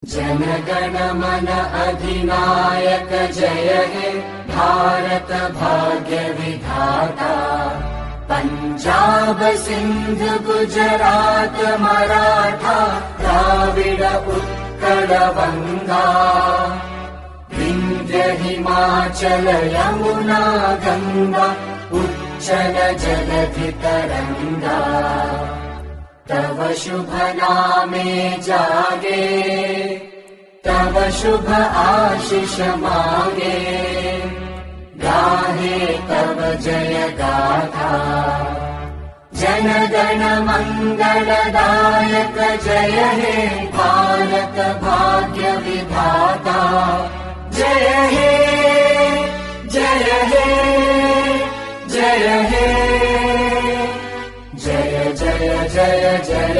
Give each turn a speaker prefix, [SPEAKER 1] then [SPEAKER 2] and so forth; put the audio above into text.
[SPEAKER 1] जनगण मन अधिनायक जय हे भारत भाग्य विधाता। पंजाब सिंध गुजरात मराठा द्राविड उत्कल बंगा। विंध्य हिमाचल यमुना गंगा उच्चल जलधि तरंगा। तव शुभ नामे जागे तव शुभ आशीष मागे। गाहे तव जय गाथा जनगण मंगलदायक जय हे भारत भाग्य विधाता। जय हे जय हे जय हे जय जय जय जय